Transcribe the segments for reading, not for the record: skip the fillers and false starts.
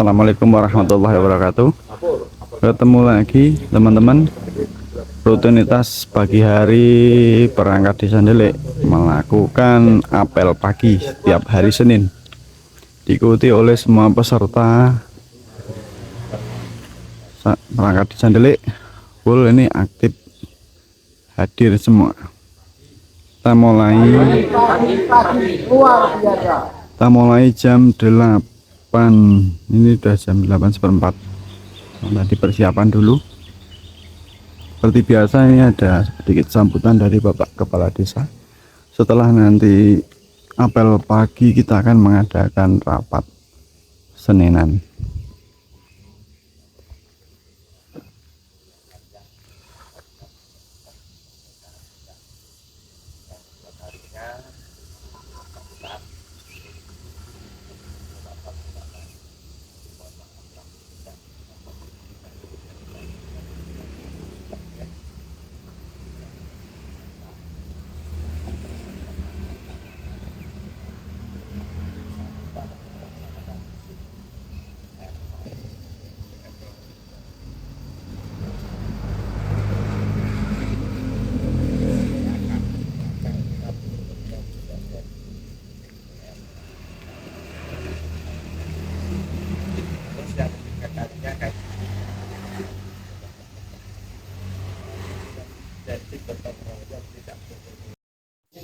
Assalamualaikum warahmatullahi wabarakatuh. Ketemu lagi teman-teman. Rutinitas pagi hari perangkat desa Ndelik melakukan apel pagi setiap hari Senin, diikuti oleh semua peserta perangkat desa Ndelik. Full ini aktif, hadir semua. Kita mulai jam 8. Ini udah jam 8:04. Tadi persiapan dulu. Seperti biasa ini ada sedikit sambutan dari Bapak Kepala Desa. Setelah nanti apel pagi kita akan mengadakan rapat Seninan.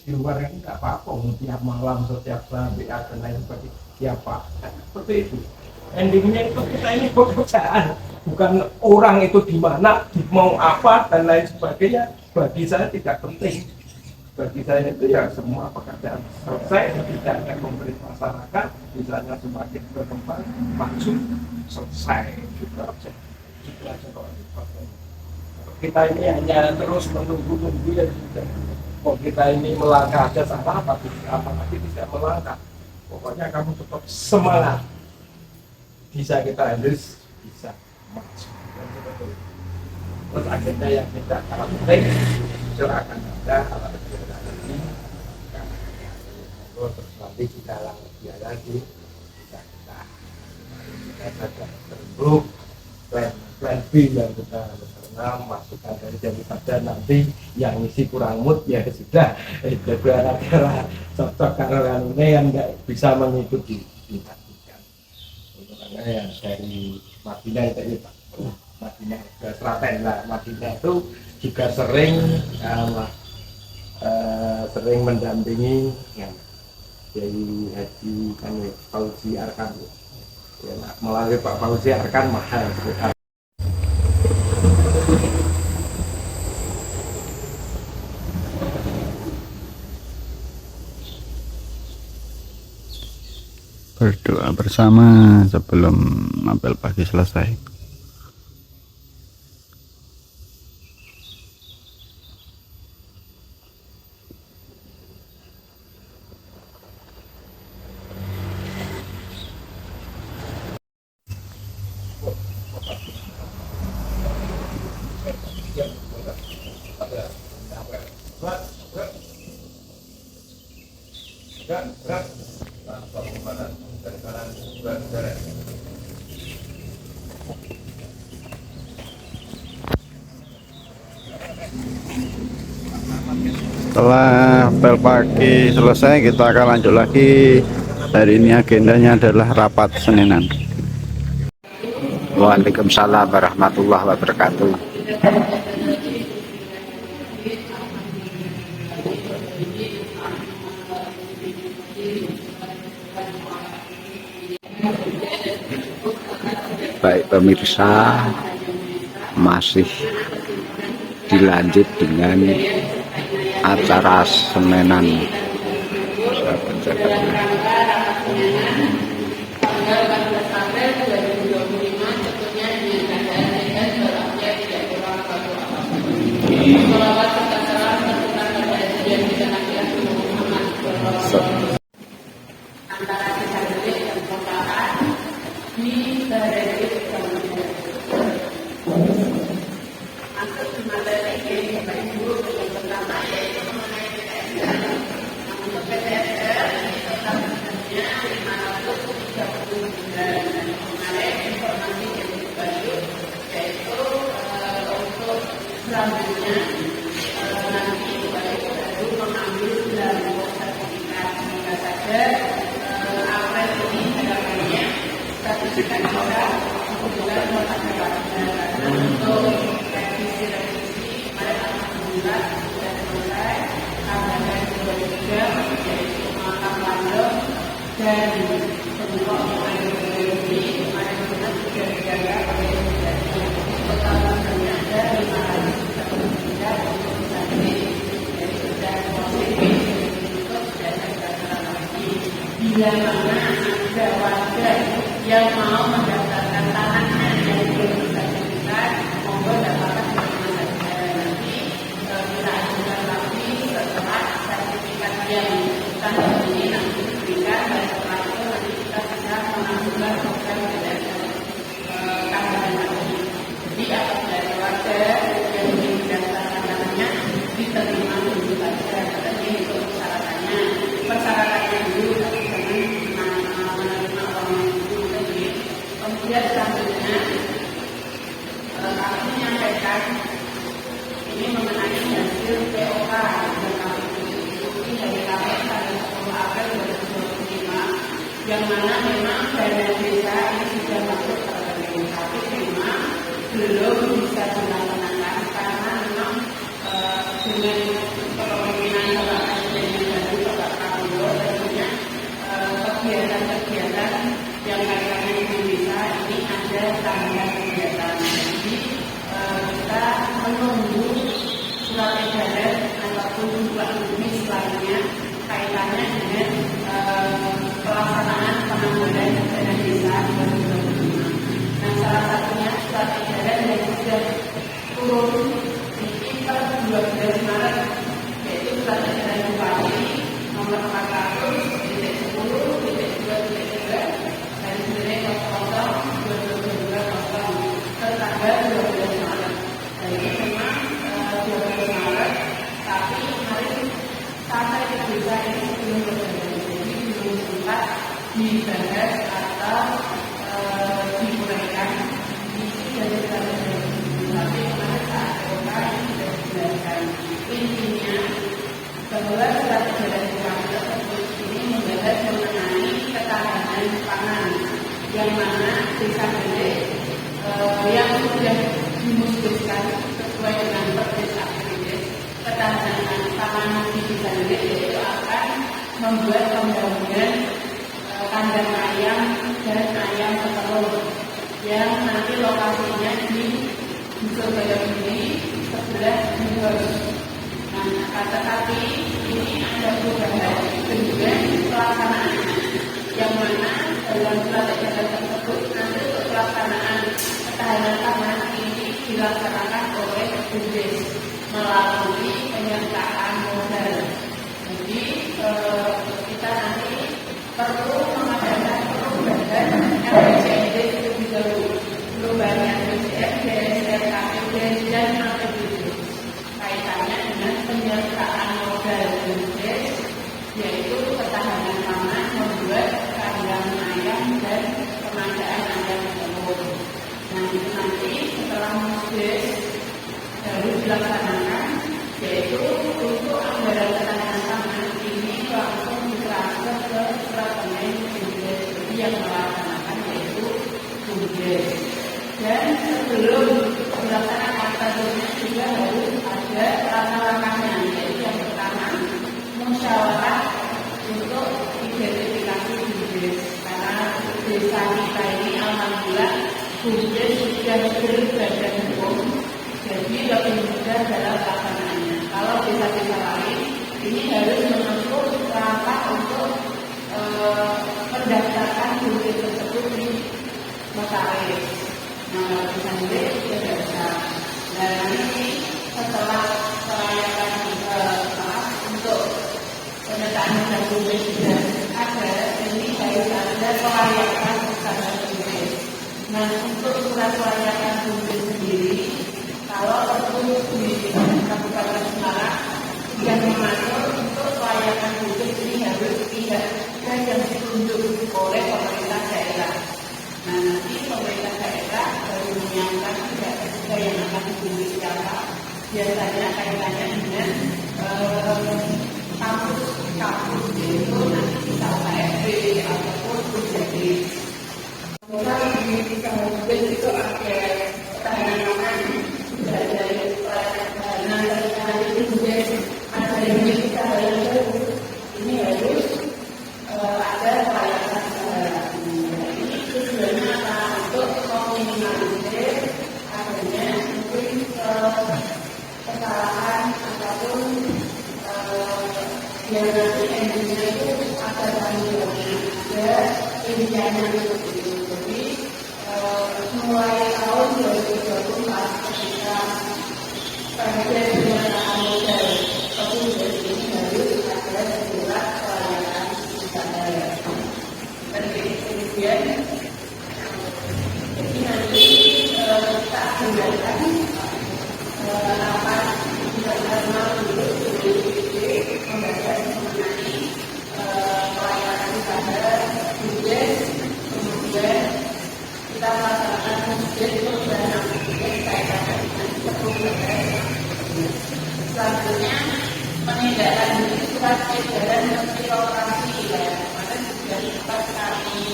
Di luar ini nggak apa-apa, tiap malam, setiap saat, dan lain sebagainya. Siapa? Seperti itu. Endingnya itu kita ini pekerjaan, bukan orang itu di mana, mau apa dan lain sebagainya. Bagi saya tidak penting. Bagi saya itu ya semua pekerjaan selesai, tidak ada konflik masyarakat, misalnya semakin berkembang, maju, selesai. Kita ini hanya terus menunggu-nunggu ya sudah. Kok kita ini melangkah aja salah, apalagi tidak melangkah. Pokoknya kamu tetap semangat. Bisa kita harus bisa maju. Terus agenda yang tidak kalah penting, silakan ada alat biaya lagi. Terus nanti kita lakukan biaya lagi, bisa kita saja terus plan B yang kita masukkan daripada nanti yang isi kurang mood ya sudah itu gara-gara cocok karena ini yang nggak bisa mengikuti ditaktikan. Karena ya dari Madinah itu Pak, Madinah ke Seraten lah. Madinah itu juga sering mendampingi yang dari Haji Fauzi Arkan ya, melalui Pak Fauzi Arkan mahal sekitar. Berdoa bersama sebelum apel pagi selesai. Setelah apel pagi selesai, kita akan lanjut lagi. Hari ini agendanya adalah rapat Seninan. Waalaikumsalam warahmatullahi wabarakatuh. Baik pemirsa, masih dilanjut dengan acara Seninan. selanjutnya nanti baru mengambil dari sertifikat. Semoga saja April ini harapannya sertifikat kita kemudian melaksanakan untuk revisi pada alhamdulillah sudah selesai tanggal 23 yaitu malam malam dan semua orang yang ini mana-mana sudah dijaga oleh total ada 5 hari kita sudah jadi sudah positif untuk sudah lagi bila mana ada warga yang mau mendaftarkan tanahnya yang belum sertifikat monggo dapatkan di mana saja nanti kita ajukan lagi setelah sertifikat yang tanda ini nanti diberikan dan setelah itu nanti kita bisa mengajukan program dari tambahan lagi. Jadi apabila ada warga yang ingin mendaftarkan tanahnya diterima dulu saja. Tadi itu persyaratannya dulu tapi jangan menerima orang itu tadi. Kemudian selanjutnya kami menyampaikan ini mengenai hasil POK yang kami ikuti dari kami pada 10 April 2025 yang mana memang dana desa ini sudah masuk ke rekening tapi memang belum bisa dilaksanakan karena memang dengan kepemimpinan Bapak Presiden yang baru Bapak Prabowo tentunya kegiatan-kegiatan yang kaitannya dengan desa ini ada tanggal kegiatan. Jadi kita menunggu surat edaran ataupun surat resmi selanjutnya kaitannya dengan pelaksanaan penanggulangan dana desa 2025. Nah, salah satunya surat edaran yang sudah turun di per 12 Maret yaitu surat edaran Bupati nomor 400/10/2/3 dan sebenarnya 00/2022 tertanggal 12 Maret. Jadi memang 12 Maret tapi kemarin sampai ke desa ini belum berjalan, jadi belum sempat dibahas atau dimulaikan isi dari strategi tapi kemarin saat POK ini sudah dijelaskan. Intinya bahwa strategi dari kami tersebut ini membahas mengenai ketahanan pangan yang mana desa Belik yang sudah dimusnahkan sesuai dengan Perdes Aktivitas ketahanan pangan di desa Belik yaitu akan membuat pembangunan kandang ayam dan ayam petelur yang nanti lokasinya di Surabaya ini sebelah Bogor. Nah, tetapi ini ada perubahan dengan pelaksanaannya yang mana dalam strategi tersebut nanti untuk pelaksanaan ketahanan pangan ini dilaksanakan oleh BUMDes melalui penyertaan modal. Jadi kita nanti perlu mengadakan perubahan RPJMD terlebih dahulu. Perubahan RPJMD, DSR, KPD dan APBD kaitannya dengan penyertaan modal BUMDes yaitu ketahanan pangan membuat kandang ayam dan pengadaan ayam telur. Nah itu nanti setelah BUMDes baru dilaksanakan yaitu untuk anggaran ketahanan pangan ini langsung ditransfer ke Departemen BUMDes yang melaksanakan yaitu BUMDes. Dan sebelum dilaksanakan tentunya juga harus ada langkah-langkahnya yaitu yang pertama musyawarah untuk identifikasi BUMDes karena desa kita ini alhamdulillah BUMDes sudah berbadan hukum jadi lebih mudah dalam pelaksanaannya. Kalau desa-desa lain ini harus menempuh langkah untuk mendaftarkan BUMDes tersebut di notaris. Nah, desa Belik tidak bisa. Dan nanti setelah pelayanan untuk penyertaan modal BUMDes sudah ada, ini harus ada pelayanan usaha BUMDes. Nah, untuk surat pelayanan BUMDes sendiri, kalau perlu di Kabupaten Semarang yang mengatur untuk pelayanan BUMDes ini harus pihak yang ditunjuk oleh pemerintah daerah. Nah, nanti pemerintah daerah baru menyiapkan tidak yang akan dibeli siapa. biasanya kaitannya dengan kampus itu nanti bisa KFP ataupun UJT. Orang di kampus itu ada tanaman dari tahanan itu juga ada yang bisa ini harus ada pelayanan ini tujuannya untuk meminimalisir adanya mungkin kesalahan ataupun yang nanti endingnya itu ada tanggungan ada intinya seperti itu. Jadi mulai tahun 2024 ketika presiden penyertaan modal kemudian ini harus ada surat pelayanan wisata. Dan kemudian ini nanti kita gunakan rapat bersama untuk membahas mengenai pelayanan wisata budget, kemudian kita melaksanakan budget dan aktivitas kaitannya dengan kebutuhan. Selanjutnya menindaklanjuti surat edaran Menteri Koperasi yang kemarin sudah sempat kami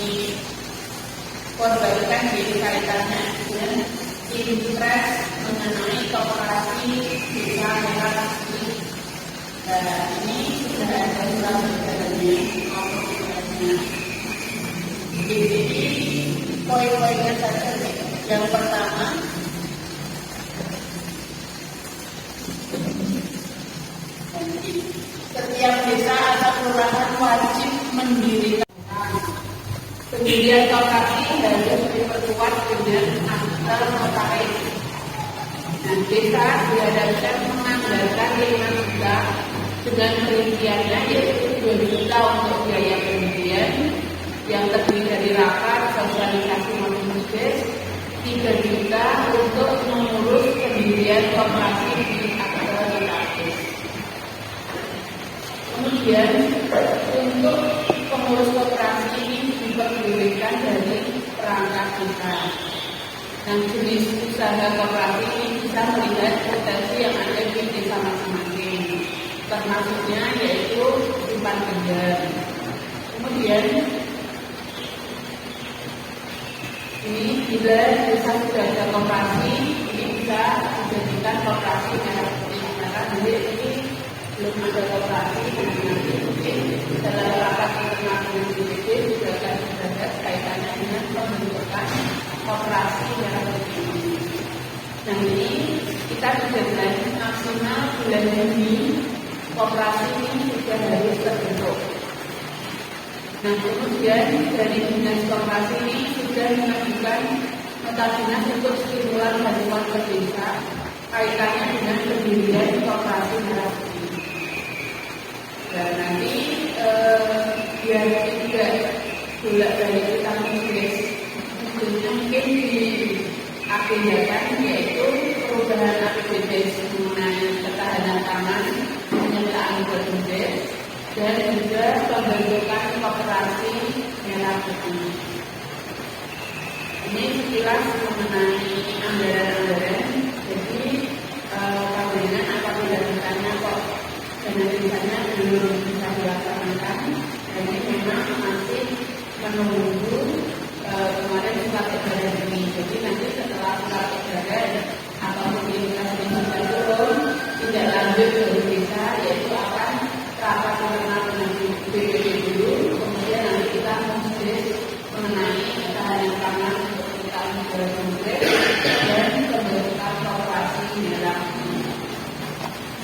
perbaikan di kaitannya dengan impres mengenai koperasi desa merah putih. Ini sudah ada surat edarannya maupun suratnya. Jadi poin-poinnya saja. Yang pertama, setiap desa atau kelurahan wajib mendirikan pendirian koperasi harus diperkuat dengan akta notaris. Dan desa diharapkan menganggarkan 5 juta dengan perinciannya yaitu 2 juta untuk biaya pendirian yang terdiri dari rapat, sosialisasi maupun budget, 3 juta untuk mengurus pendirian koperasi di akta notaris. Kemudian untuk pengurus koperasi ini diperbolehkan dari perangkat desa. Dan jenis usaha koperasi ini bisa melihat potensi yang ada di desa masing-masing, termasuknya yaitu simpan gendam. Kemudian ini bila desa sudah ada koperasi, ini bisa dijadikan koperasi merah putih. Karena ini belum ada koperasi, nanti mungkin dalam rapat internal BPD juga akan dibahas kaitannya dengan pembentukan koperasi merah putih. Nah ini kita sudah maksimal bulan Juni koperasi ini sudah harus terbentuk. Nah kemudian dari dinas koperasi ini sudah mengajukan nota dinas untuk stimulan bantuan ke desa kaitannya dengan pendirian koperasi merah putih. Dan nanti biar juga bolak-balik kita menulis mungkin diagendakan yaitu perubahan APBD mengenai ketahanan pangan, penyertaan budget dan juga pembentukan koperasi merah putih. Ini sekilas mengenai anggaran-anggaran. Jadi kabarnya apabila ditanya kok misalnya belum bisa dilaksanakan, ini memang masih menunggu kemarin surat edaran ini. Jadi nanti setelah surat edaran apapun indikasi bisa turun, tidak lanjut ke desa, yaitu akan rapat internal dengan BPD dulu, kemudian nanti kita mengusir mengenai ketahanan pangan untuk kita berkomplit dan pembentukan koperasi merah putih.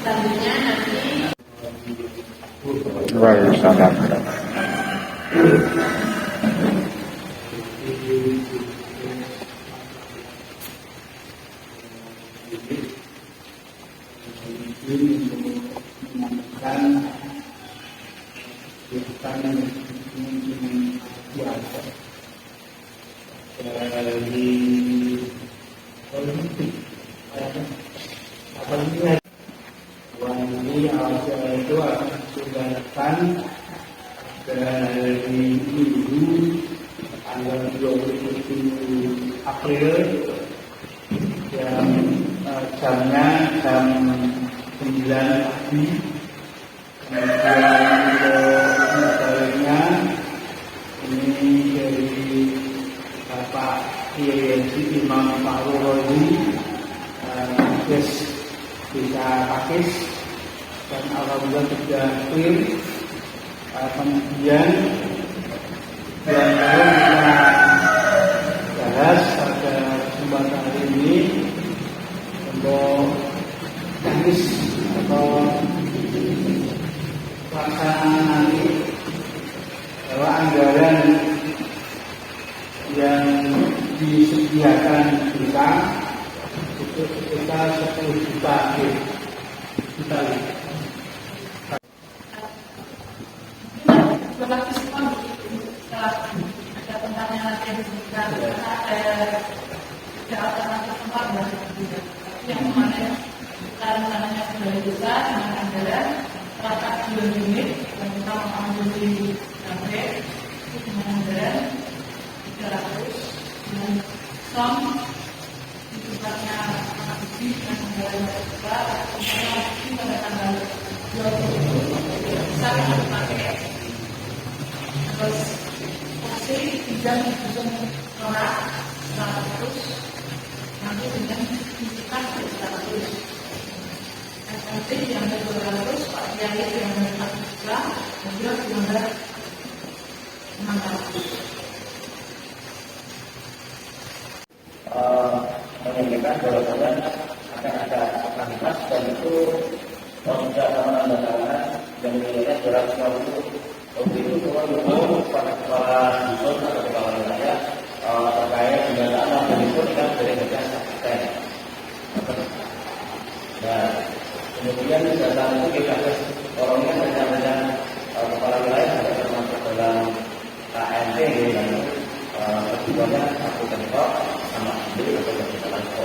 Selanjutnya nanti Waalaikumsalam. Itu akan diselenggarakan dari Minggu tanggal 27 April jam jamnya jam 9 pagi. Kemudian untuk baliknya ini dari Bapak Kiai Imam Farul Rozi, Desa Pakis, dan alhamdulillah sudah clear. Kemudian yang baru kita bahas pada kesempatan hari ini untuk teknis atau pelaksanaan nanti bahwa anggaran yang disediakan kita itu sekitar 10 juta berlaku semua setelah ada tentangnya nanti yang disebutkan karena ada alternatif tempat yang mana tanahnya sudah besar dengan anggaran rapat 2 unit dan kita mengambil di sampai dengan anggaran 300 dengan som di tempatnya sangat kecil dengan anggaran besar pada tanggal 20 sangat dipakai. Terus posisi tidak disusun orang 100 nanti dengan disusun 100 SMT yang ada 200 Pak Kiai yang ada 4 juta dan juga ada 600 menginginkan bahwasannya akan ada aktivitas dan itu tidak menandakan yang nilainya 250. Untuk itu semua dukung pada kepala dusun atau kepala wilayah terkait pendataan warga dusun yang berbeda asisten. Dan kemudian data itu kita orangnya dengan kepala wilayah ada termasuk dalam KNT dan keduanya satu bentuk sama sendiri atau kegiatan itu.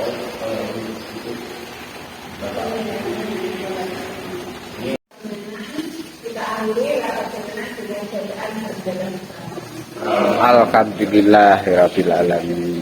Alhamdulillahirabbil alamin.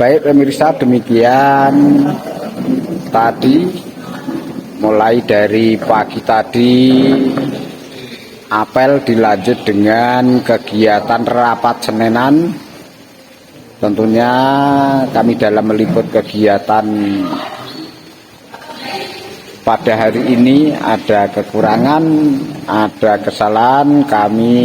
Baik pemirsa, demikian tadi mulai dari pagi tadi apel dilanjut dengan kegiatan rapat senenan. Tentunya kami dalam meliput kegiatan pada hari ini ada kekurangan, ada kesalahan. Kami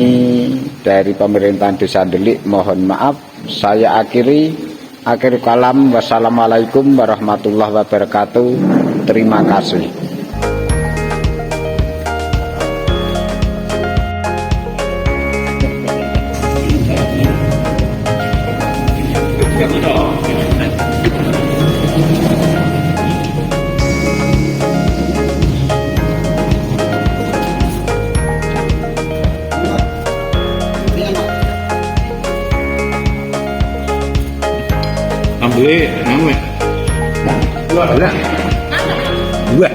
dari pemerintahan Desa Delik mohon maaf. Saya akhiri. Akhir kalam, wassalamualaikum warahmatullahi wabarakatuh. Terima kasih. Ambil, ngambil. Dua. Dua.